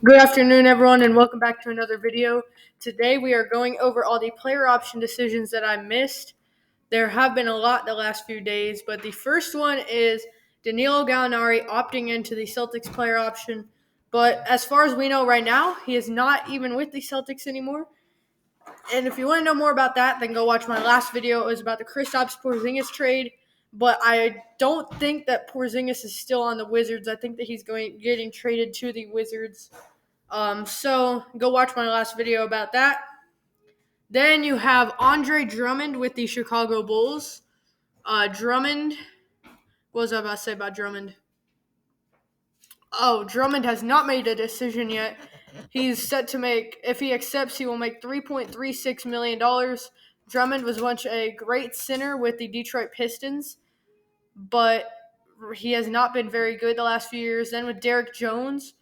Good afternoon, everyone, and welcome back to another video. Today, we are going over all the player option decisions that I missed. There have been a lot the last few days, but the first one is Danilo Gallinari opting into the Celtics player option. But as far as we know right now, he is not even with the Celtics anymore. And if you want to know more about that, then go watch my last video. It was about the Kristaps Porzingis trade. But I don't think that Porzingis is still on the Wizards. I think that he's getting traded to the Wizards. So go watch my last video about that. Then you have Andre Drummond with the Chicago Bulls. Drummond, what was I about to say about Drummond? Oh, Drummond has not made a decision yet. He's set to make, if he accepts, he will make $3.36 million. Drummond was once a great center with the Detroit Pistons, but he has not been very good the last few years. Then with Derek Jones,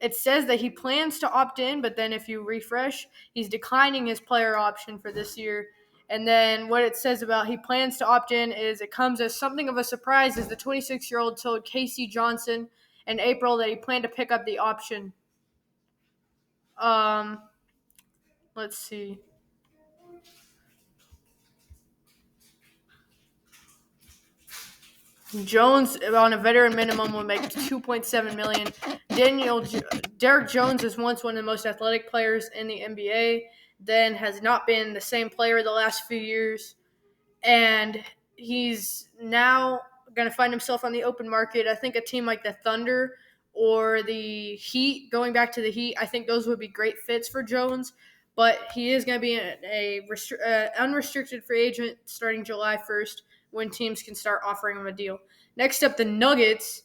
it says that he plans to opt in, but then if you refresh, he's declining his player option for this year. And then what it says about he plans to opt in is it comes as something of a surprise as the 26-year-old told Casey Johnson in April that he planned to pick up the option. Um, let's see. Jones on a veteran minimum will make $2.7 million. Derek Jones is once one of the most athletic players in the NBA, then has not been the same player the last few years, and he's now going to find himself on the open market. I think a team like the Thunder or the Heat, going back to the Heat, I think those would be great fits for Jones, but he is going to be unrestricted free agent starting July 1st when teams can start offering him a deal. Next up, the Nuggets.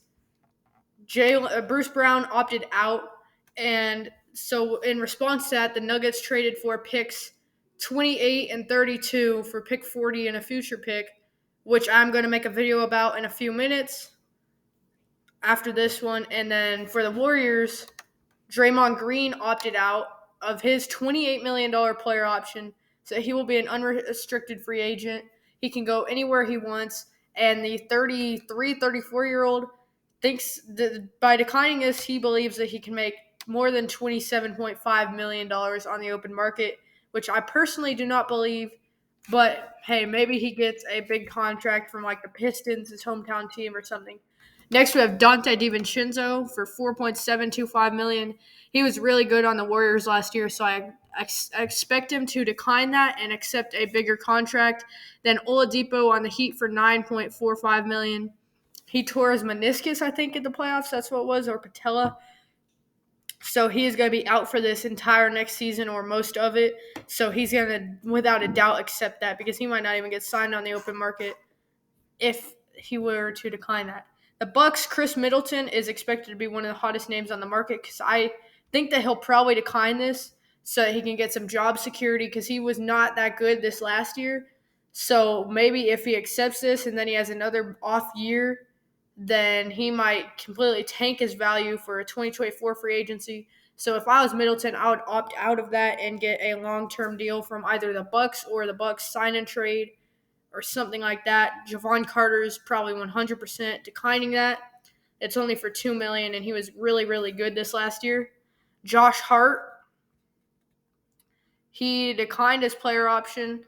Bruce Brown opted out, and so in response to that, the Nuggets traded for picks 28 and 32 for pick 40 and a future pick, which I'm going to make a video about in a few minutes after this one. And then for the Warriors, Draymond Green opted out of his $28 million player option, so he will be an unrestricted free agent. He can go anywhere he wants, and the 33, 34-year-old thinks that by declining this, he believes that he can make more than $27.5 million on the open market, which I personally do not believe. But hey, maybe he gets a big contract from like the Pistons, his hometown team, or something. Next, we have Dante DiVincenzo for $4.725 million. He was really good on the Warriors last year, so I expect him to decline that and accept a bigger contract. Then Oladipo on the Heat for $9.45 million. He tore his meniscus, I think, in the playoffs. That's what it was, or patella. So he is going to be out for this entire next season or most of it. So he's going to, without a doubt, accept that because he might not even get signed on the open market if he were to decline that. The Bucks, Chris Middleton is expected to be one of the hottest names on the market because I think that he'll probably decline this so that he can get some job security because he was not that good this last year. So maybe if he accepts this and then he has another off year, then he might completely tank his value for a 2024 free agency. So if I was Middleton, I would opt out of that and get a long-term deal from either the Bucks or the Bucks sign and trade or something like that. Javon Carter is probably 100% declining that. It's only for $2 million, and he was really, really good this last year. Josh Hart, he declined his player option.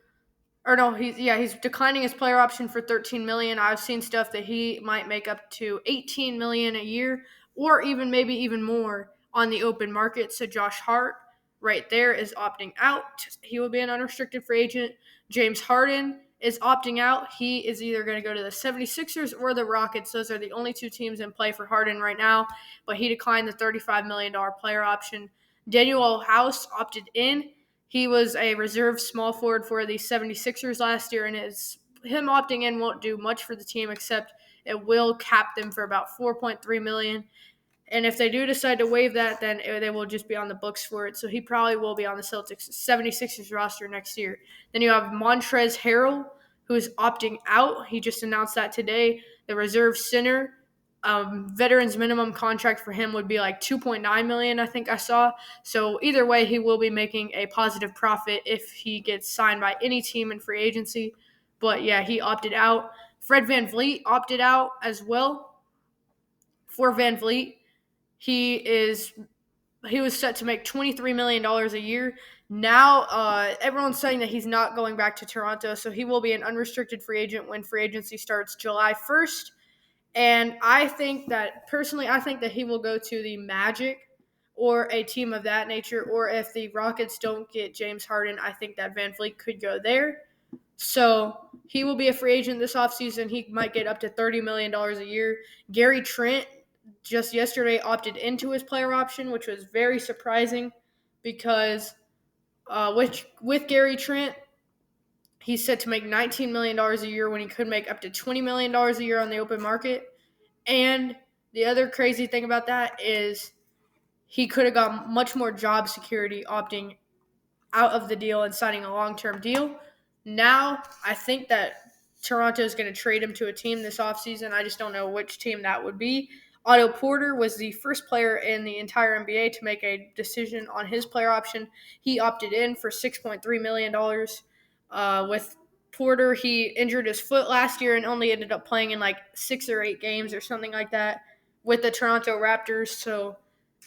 Or no, he's declining his player option for $13 million. I've seen stuff that he might make up to $18 million a year, or even maybe even more on the open market. So Josh Hart, right there, is opting out. He will be an unrestricted free agent. James Harden is opting out. He is either going to go to the 76ers or the Rockets. Those are the only two teams in play for Harden right now, but he declined the $35 million player option. Daniel House opted in. He was a reserve small forward for the 76ers last year, and him opting in won't do much for the team except it will cap them for about $4.3 million. And if they do decide to waive that, then they will just be on the books for it. So he probably will be on the 76ers roster next year. Then you have Montrezl Harrell, who is opting out. He just announced that today. The reserve center, veterans minimum contract for him would be like $2.9 million, I think I saw. So either way, he will be making a positive profit if he gets signed by any team in free agency. But yeah, he opted out. Fred VanVleet opted out as well. For VanVleet, he is he was set to make $23 million a year. Now, everyone's saying that he's not going back to Toronto, so he will be an unrestricted free agent when free agency starts July 1st. And I think that he will go to the Magic or a team of that nature. Or if the Rockets don't get James Harden, I think that Van Vliet could go there. So he will be a free agent this offseason. He might get up to $30 million a year. Gary Trent just yesterday opted into his player option, which was very surprising because with Gary Trent, he's set to make $19 million a year when he could make up to $20 million a year on the open market. And the other crazy thing about that is he could have got much more job security opting out of the deal and signing a long-term deal. Now, I think that Toronto is going to trade him to a team this offseason. I just don't know which team that would be. Otto Porter was the first player in the entire NBA to make a decision on his player option. He opted in for $6.3 million. With Porter, he injured his foot last year and only ended up playing in like 6 or 8 games or something like that with the Toronto Raptors. So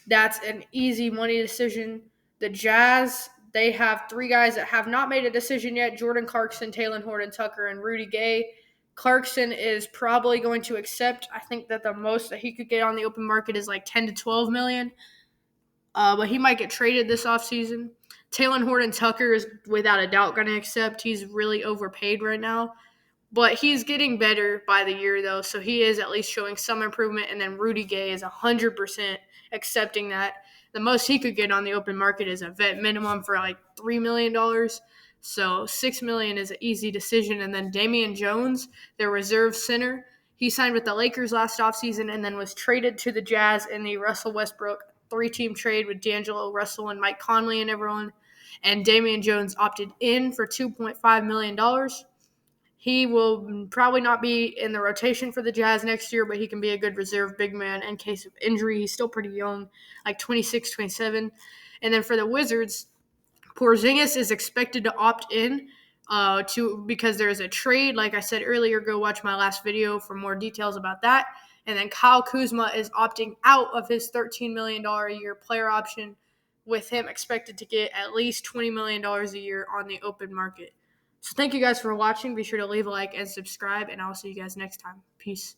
that's an easy money decision. The Jazz, they have 3 guys that have not made a decision yet: Jordan Clarkson, Talen Horton-Tucker, and Rudy Gay. Clarkson is probably going to accept. I think that the most that he could get on the open market is like 10 to 12 million. But he might get traded this offseason. Talen Horton-Tucker is without a doubt going to accept. He's really overpaid right now. But he's getting better by the year, though, so he is at least showing some improvement. And then Rudy Gay is 100% accepting that. The most he could get on the open market is a vet minimum for like $3 million. So $6 million is an easy decision. And then Damian Jones, their reserve center, he signed with the Lakers last offseason and then was traded to the Jazz in the Russell Westbrook 3-team trade with D'Angelo Russell and Mike Conley and everyone. And Damian Jones opted in for $2.5 million. He will probably not be in the rotation for the Jazz next year, but he can be a good reserve big man in case of injury. He's still pretty young, like 26, 27. And then for the Wizards, Porzingis is expected to opt in because there is a trade. Like I said earlier, go watch my last video for more details about that. And then Kyle Kuzma is opting out of his $13 million a year player option, with him expected to get at least $20 million a year on the open market. So thank you guys for watching. Be sure to leave a like and subscribe, and I'll see you guys next time. Peace.